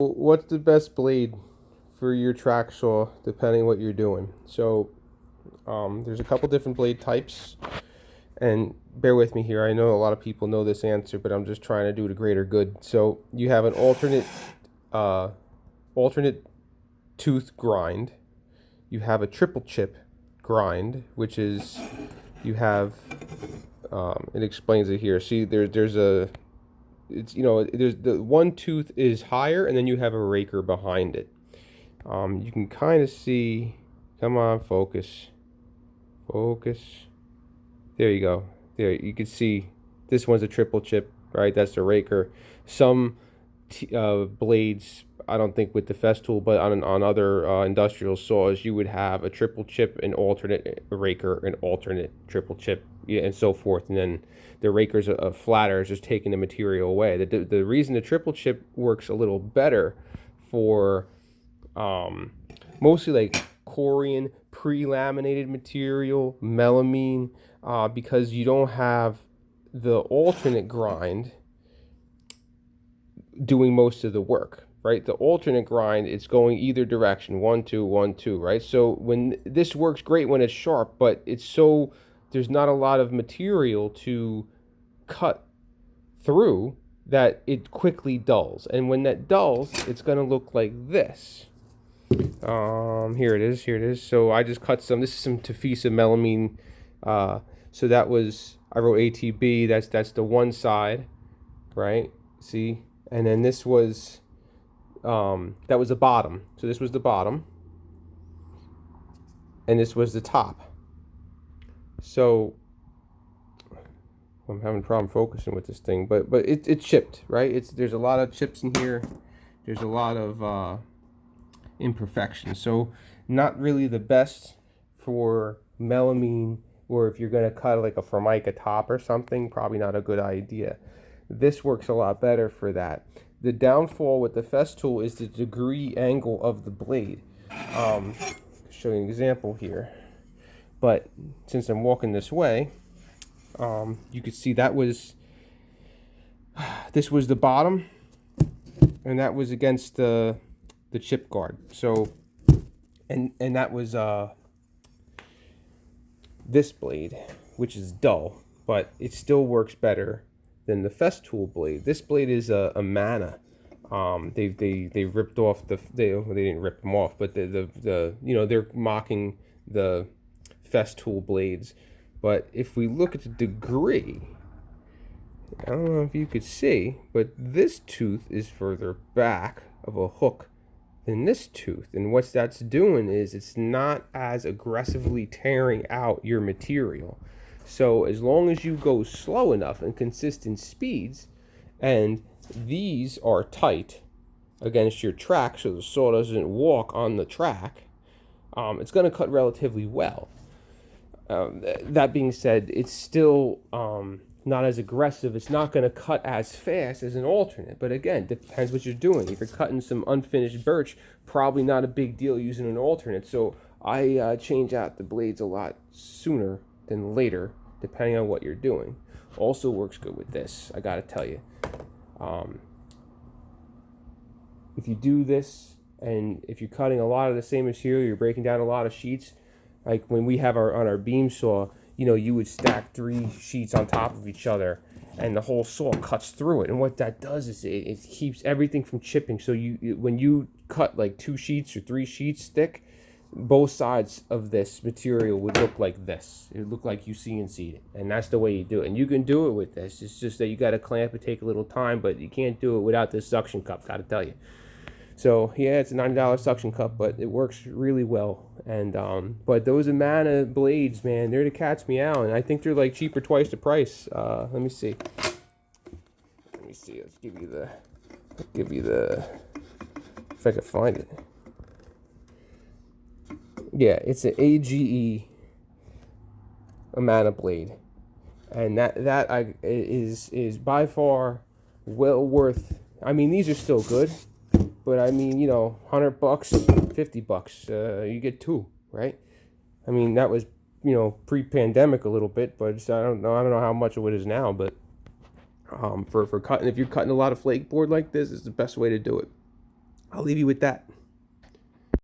What's the best blade for your track saw, depending what you're doing? So, there's a couple different blade types, and bear with me here. I know a lot of people know this answer, but I'm just trying to do the greater good. So, you have an uh, alternate tooth grind. You have a triple chip grind, which is you have. It explains it here. See, there's a it's there's the one tooth is higher, and then you have a raker behind it. You can kind of see. Come on, focus, focus. There you go. There you can see. This one's a triple chip, right? That's the raker. Some blades, I don't think with the Festool, but on other industrial saws, you would have a triple chip, an alternate raker, an alternate triple chip, yeah, and so forth. And then the raker's a flatter, is just taking the material away. The reason the triple chip works a little better for mostly like Corian pre-laminated material, melamine, because you don't have the alternate grind doing most of the work, right? The alternate grind, it's going either direction, 1 2 1 2, right? So when this works great when it's sharp, but there's not a lot of material to cut through, that it quickly dulls, and when that dulls, it's going to look like this. Here it is. Here it is. So I just cut some. This is some Tafisa melamine. So that was, I wrote ATB. That's the one side, right? See, and then this was that was the bottom. So this was the bottom, and this was the top. So I'm having a problem focusing with this thing, but it's chipped, right? There's a lot of chips in here. There's a lot of imperfections. So not really the best for melamine, or if you're going to cut like a Formica top or something, probably not a good idea. This works a lot better for that. The downfall with the Festool is the degree angle of the blade. Show you an example here. But since I'm walking this way, you could see this was the bottom, and that was against the chip guard. So, and that was this blade, which is dull, but it still works better than the Festool blade. This blade is a Mana. They ripped off they didn't rip them off, but they're mocking the Festool blades. But if we look at the degree, I don't know if you could see, but this tooth is further back of a hook than this tooth. And what that's doing is it's not as aggressively tearing out your material. So as long as you go slow enough and consistent speeds, and these are tight against your track so the saw doesn't walk on the track, it's going to cut relatively well. That being said, it's still not as aggressive. It's not going to cut as fast as an alternate. But again, depends what you're doing. If you're cutting some unfinished birch, probably not a big deal using an alternate. So I change out the blades a lot sooner than later, depending on what you're doing. Also works good with this, I got to tell you. If you do this, and if you're cutting a lot of the same material, you're breaking down a lot of sheets, like when we have on our beam saw, you would stack 3 sheets on top of each other, and the whole saw cuts through it. And what that does is it keeps everything from chipping. So when you cut like 2 sheets or 3 sheets thick, both sides of this material would look like this. It would look like you CNC'd it, and that's the way you do it. And you can do it with this. It's just that you got to clamp it, take a little time, but you can't do it without this suction cup, got to tell you. So yeah, it's a $90 suction cup, but it works really well. And but those Amana blades, man, they're the cat's meow, and I think they're like cheaper twice the price. Let me see. Let's give you the if I can find it. Yeah, it's an AGE Amana blade, and that is by far well worth. I mean, these are still good. But I mean, $100, $50, you get 2, right? I mean, that was, pre-pandemic a little bit, but I don't know how much of it is now. But for cutting, if you're cutting a lot of flake board like this, it's the best way to do it. I'll leave you with that.